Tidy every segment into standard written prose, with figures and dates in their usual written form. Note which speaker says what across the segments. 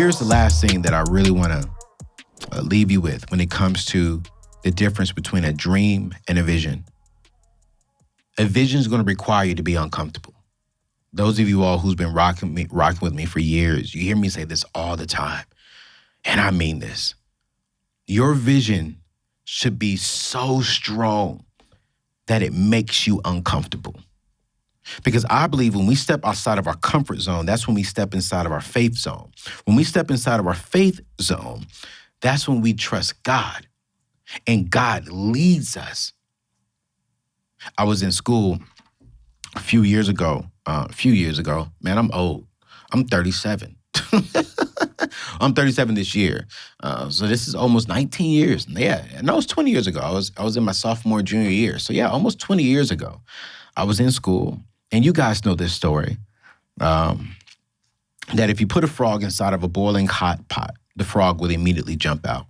Speaker 1: Here's the last thing that I really want to leave you with when it comes to the difference between a dream and a vision. A vision is going to require you to be uncomfortable. Those of you all who's been rocking with me for years, you hear me say this all the time, and I mean this. Your vision should be so strong that it makes you uncomfortable. Because I believe when we step outside of our comfort zone, that's when we step inside of our faith zone. When we step inside of our faith zone, that's when we trust God, and God leads us. I was in school a few years ago. Man, I'm old. I'm 37. I'm 37 this year. So this is almost 19 years. Yeah, no, it was 20 years ago. I was in my sophomore, junior year. So yeah, almost 20 years ago, I was in school. And you guys know this story, that if you put a frog inside of a boiling hot pot, the frog will immediately jump out.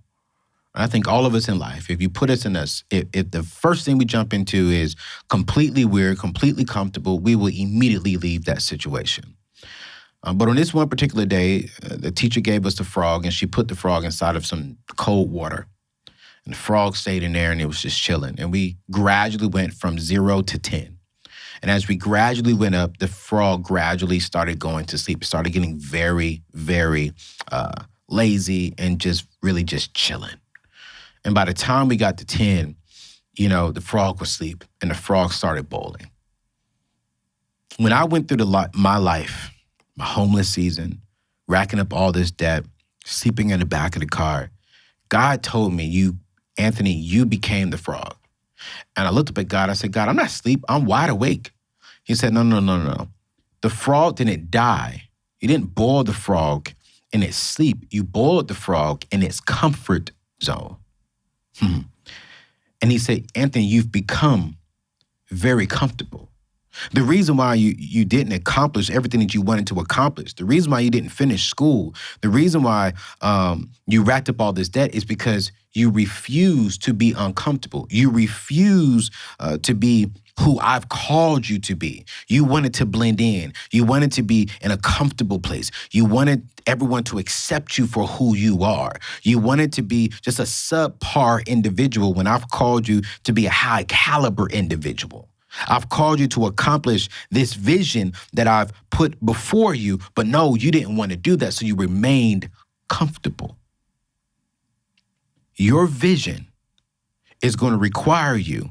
Speaker 1: And I think all of us in life, if you put us in this, if the first thing we jump into is completely weird, completely comfortable, we will immediately leave that situation. But on this one particular day, the teacher gave us the frog, and she put the frog inside of some cold water. And the frog stayed in there, and it was just chilling. And we gradually went from 0 to 10. And as we gradually went up, the frog gradually started going to sleep. It started getting very, very lazy and just really just chilling. And by the time we got to 10, the frog was asleep and the frog started bowling. When I went through my life, my homeless season, racking up all this debt, sleeping in the back of the car, God told me, Anthony, you became the frog. And I looked up at God. I said, God, I'm not asleep. I'm wide awake. He said, no. The frog didn't die. You didn't boil the frog in its sleep. You boiled the frog in its comfort zone. And he said, Anthony, you've become very comfortable. The reason why you didn't accomplish everything that you wanted to accomplish, the reason why you didn't finish school, the reason why you racked up all this debt is because you refuse to be uncomfortable. You refuse to be who I've called you to be. You wanted to blend in. You wanted to be in a comfortable place. You wanted everyone to accept you for who you are. You wanted to be just a subpar individual when I've called you to be a high caliber individual. I've called you to accomplish this vision that I've put before you, but no, you didn't want to do that, so you remained comfortable. Your vision is going to require you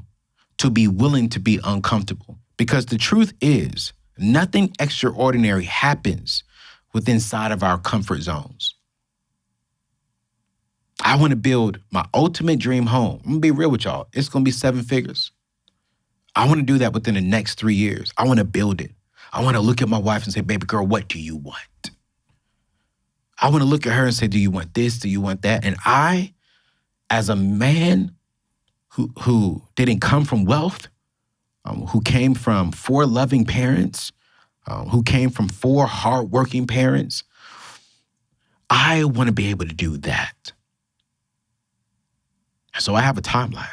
Speaker 1: to be willing to be uncomfortable, because the truth is nothing extraordinary happens within inside of our comfort zones. I want to build my ultimate dream home. I'm going to be real with y'all. It's going to be 7 figures. I want to do that within the next 3 years. I want to build it. I want to look at my wife and say, baby girl, what do you want? I want to look at her and say, do you want this? Do you want that? And I, as a man who didn't come from wealth, who came from 4 loving parents, who came from 4 hardworking parents, I want to be able to do that. So I have a timeline.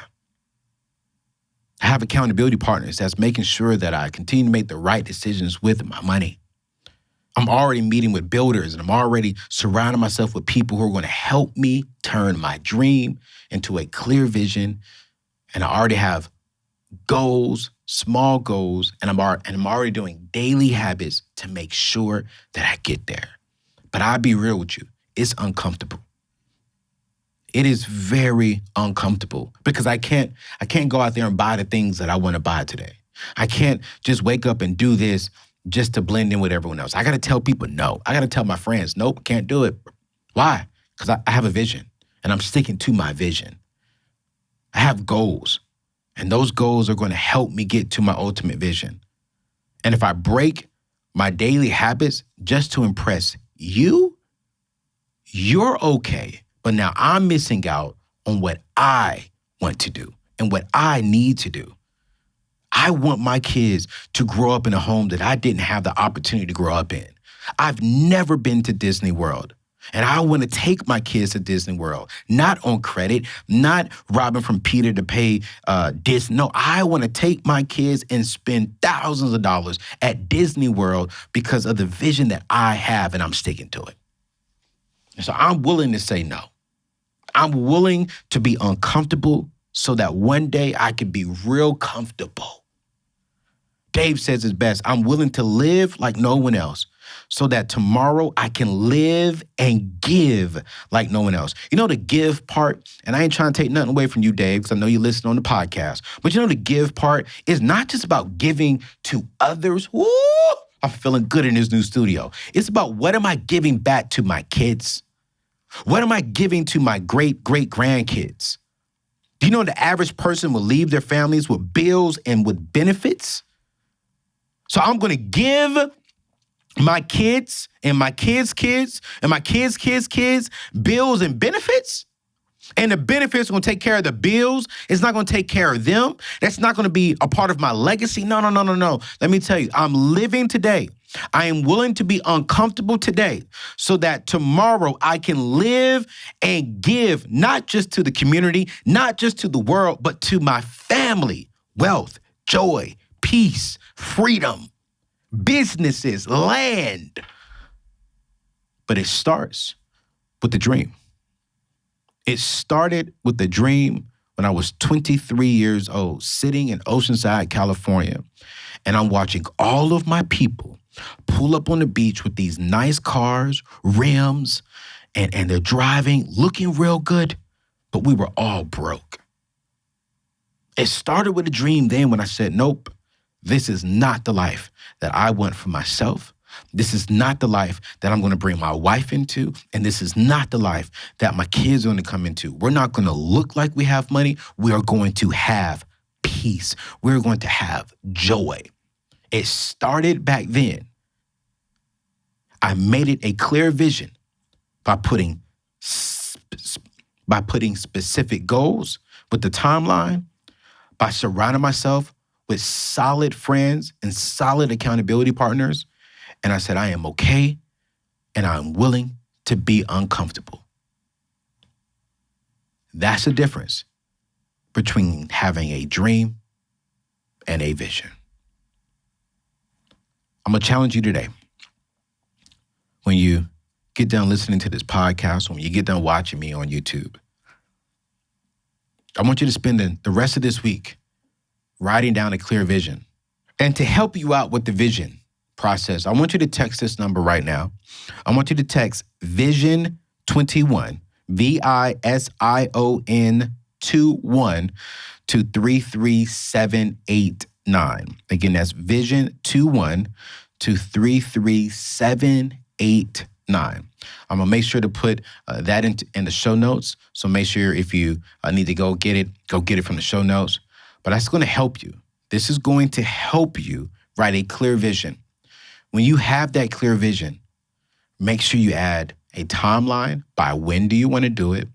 Speaker 1: I have accountability partners that's making sure that I continue to make the right decisions with my money. I'm already meeting with builders, and I'm already surrounding myself with people who are going to help me turn my dream into a clear vision. And I already have goals, small goals, and I'm already doing daily habits to make sure that I get there. But I'll be real with you, it's uncomfortable. It is very uncomfortable because I can't go out there and buy the things that I want to buy today. I can't just wake up and do this just to blend in with everyone else. I got to tell people no. I got to tell my friends, nope, can't do it. Why? Because I have a vision, and I'm sticking to my vision. I have goals, and those goals are going to help me get to my ultimate vision. And if I break my daily habits just to impress you, you're okay. But now I'm missing out on what I want to do and what I need to do. I want my kids to grow up in a home that I didn't have the opportunity to grow up in. I've never been to Disney World, and I want to take my kids to Disney World, not on credit, not robbing from Peter to pay Disney. No, I want to take my kids and spend thousands of dollars at Disney World because of the vision that I have, and I'm sticking to it. And so I'm willing to say no. I'm willing to be uncomfortable so that one day I can be real comfortable. Dave says it best. I'm willing to live like no one else so that tomorrow I can live and give like no one else. You know the give part, and I ain't trying to take nothing away from you, Dave, because I know you listen on the podcast, but you know the give part is not just about giving to others. Woo! I'm feeling good in this new studio. It's about what am I giving back to my kids? What am I giving to my great-great-grandkids? Do you know the average person will leave their families with bills and with benefits? So I'm going to give my kids and my kids' kids and my kids' kids' kids bills and benefits? And the benefits are going to take care of the bills. It's not going to take care of them. That's not going to be a part of my legacy. No. Let me tell you, I'm living today. I am willing to be uncomfortable today so that tomorrow I can live and give not just to the community, not just to the world, but to my family, wealth, joy, peace, freedom, businesses, land. But it starts with the dream. It started with the dream when I was 23 years old, sitting in Oceanside, California, and I'm watching all of my people pull up on the beach with these nice cars, rims, and they're driving, looking real good, but we were all broke. It started with a dream then when I said, nope, this is not the life that I want for myself. This is not the life that I'm going to bring my wife into, and this is not the life that my kids are going to come into. We're not going to look like we have money. We are going to have peace. We're going to have joy. It started back then. I made it a clear vision by putting specific goals with the timeline, by surrounding myself with solid friends and solid accountability partners. And I said, I am okay and I'm willing to be uncomfortable. That's the difference between having a dream and a vision. I'm going to challenge you today. When you get done listening to this podcast, when you get done watching me on YouTube, I want you to spend the rest of this week writing down a clear vision. And to help you out with the vision process, I want you to text this number right now. I want you to text VISION21, VISION 21 to 33789. Again, that's VISION21 to 33789. I'm going to make sure to put that in the show notes. So make sure if you need to go get it from the show notes. But that's going to help you. This is going to help you write a clear vision. When you have that clear vision, make sure you add a timeline by when do you want to do it.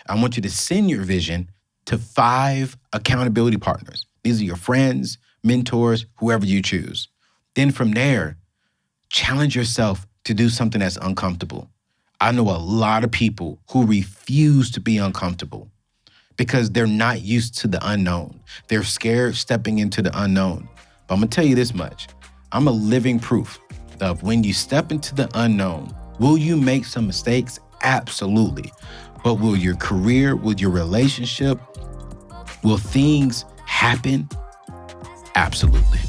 Speaker 1: I want you to send your vision to 5 accountability partners. These are your friends, mentors, whoever you choose. Then from there, challenge yourself to do something that's uncomfortable. I know a lot of people who refuse to be uncomfortable because they're not used to the unknown. They're scared stepping into the unknown. But I'm going to tell you this much. I'm a living proof of when you step into the unknown, will you make some mistakes? Absolutely. But will your career, will your relationship, will things happen? Absolutely.